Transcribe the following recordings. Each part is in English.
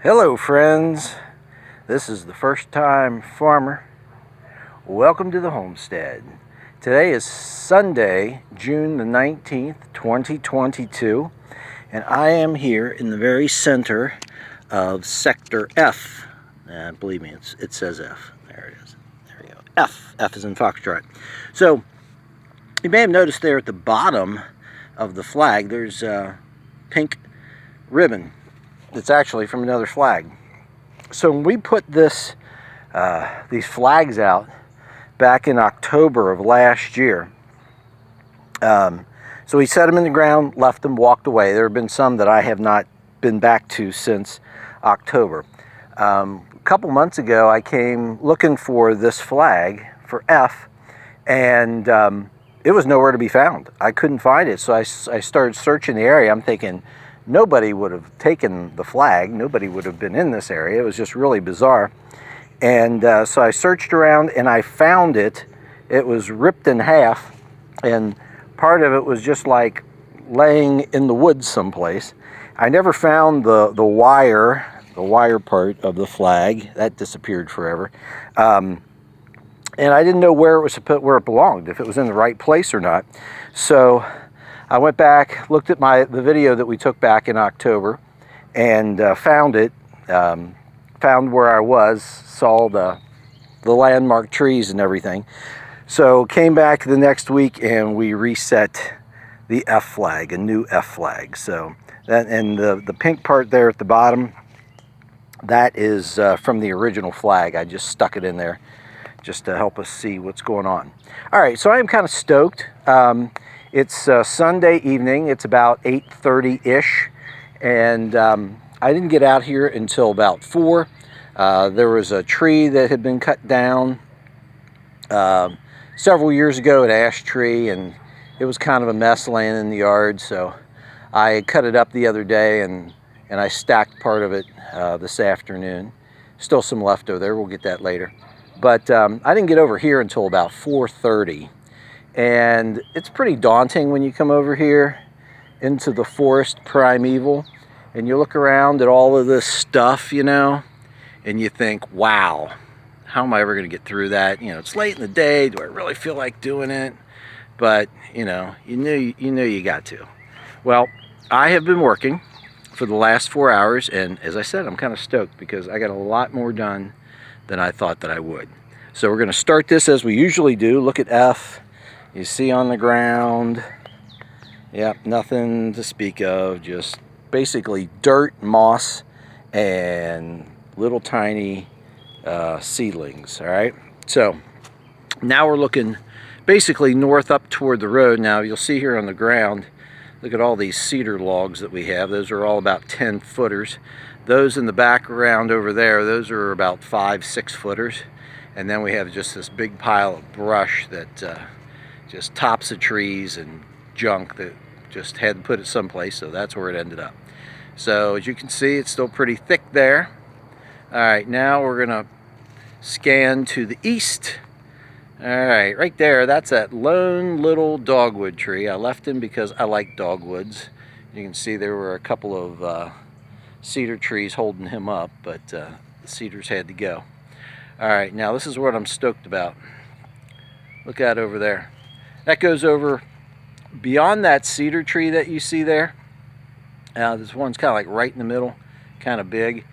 Hello friends, this is the First Time Farmer. Welcome to the homestead. Today is Sunday, June the 19th, 2022, and I am here in the very center of Sector F. Believe me, it says F. There it is. There we go. F is in Foxtrot. So, you may have noticed there at the bottom of the flag, there's a pink ribbon. It's actually from another flag. So when we put these flags out back in October of last year, so we set them in the ground, left them, walked away. There have been some that I have not been back to since October. A couple months ago, I came looking for this flag for F, and it was nowhere to be found. I couldn't find it, so I started searching the area. I'm thinking, nobody would have taken the flag. Nobody would have been in this area. It was just really bizarre. And so I searched around and I found it. It was ripped in half, and part of it was just like laying in the woods someplace. I never found the wire part of the flag. That disappeared forever. And I didn't know where it belonged, if it was in the right place or not. So I went back, looked at the video that we took back in October, and found it. Found where I was, saw the landmark trees and everything. So came back the next week and we reset the F flag, a new F flag. So that, and the pink part there at the bottom, that is from the original flag. I just stuck it in there just to help us see what's going on. All right, so I am kind of stoked. It's Sunday evening. It's about 8:30-ish, and I didn't get out here until about 4. There was a tree that had been cut down several years ago, an ash tree, and it was kind of a mess laying in the yard, so I cut it up the other day, and I stacked part of it this afternoon. Still some left over there. We'll get that later. But I didn't get over here until about 4:30. And it's pretty daunting when you come over here into the forest primeval and you look around at all of this stuff, you know, and you think, wow, how am I ever going to get through that? You know, it's late in the day. Do I really feel like doing it? But, you know you got to. Well, I have been working for the last 4 hours, and as I said, I'm kind of stoked because I got a lot more done than I thought that I would. So we're going to start this as we usually do. Look at F. You see on the ground, yep, nothing to speak of, just basically dirt, moss, and little tiny seedlings, all right? So now we're looking basically north up toward the road. Now you'll see here on the ground, look at all these cedar logs that we have. Those are all about 10 footers. Those in the background over there, those are about 5-6 footers. And then we have just this big pile of brush that just tops of trees and junk that just had to put it someplace, so that's where it ended up. So as you can see, it's still pretty thick there. All right, now we're gonna scan to the east. All right, right there, that's that lone little dogwood tree. I left him because I like dogwoods. You can see there were a couple of cedar trees holding him up, but the cedars had to go. All right, now this is what I'm stoked about. Look at over there. That goes over beyond that cedar tree that you see there. This one's kind of like right in the middle, kind of big.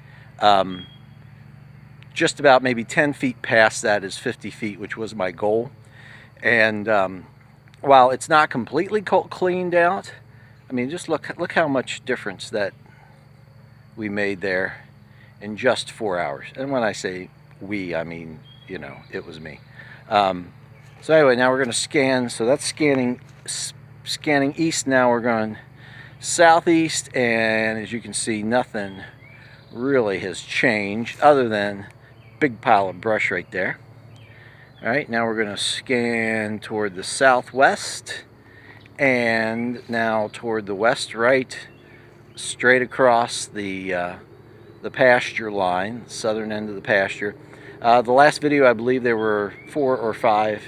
Just about maybe 10 feet past that is 50 feet, which was my goal. And while it's not completely cleaned out, I mean, just look how much difference that we made there in just 4 hours. And when I say we, I mean, you know, it was me. So anyway, now we're going to scan. So that's scanning east. Now we're going southeast, and as you can see, nothing really has changed other than big pile of brush right there. All right, now we're going to scan toward the southwest, and now toward the west, right, straight across the pasture line, southern end of the pasture. The last video, I believe there were 4 or 5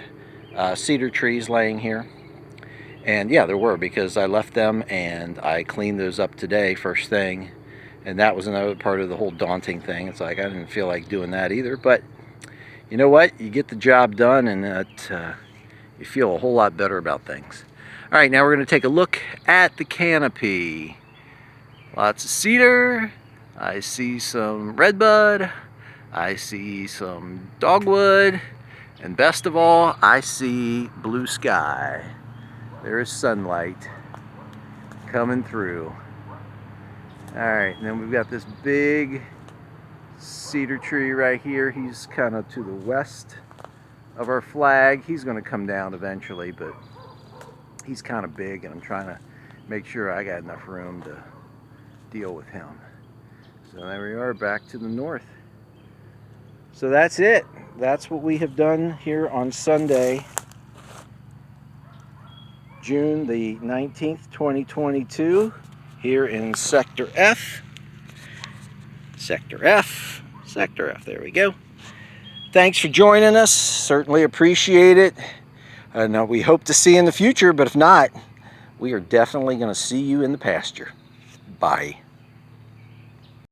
cedar trees laying here. And yeah, there were, because I left them and I cleaned those up today first thing And that was another part of the whole daunting thing. It's like I didn't feel like doing that either. But you know what? You get the job done, and you feel a whole lot better about things. All right, now we're going to take a look at the canopy. Lots of cedar. I see some redbud. I see some dogwood. And best of all, I see blue sky. There is sunlight coming through. All right, and then we've got this big cedar tree right here. He's kind of to the west of our flag. He's going to come down eventually, but he's kind of big, and I'm trying to make sure I got enough room to deal with him. So there we are, back to the north. So that's it. That's what we have done here on Sunday, June the 19th, 2022, here in Sector F. Sector F. Sector F. There we go. Thanks for joining us. Certainly appreciate it. And we hope to see you in the future, but if not, we are definitely going to see you in the pasture. Bye.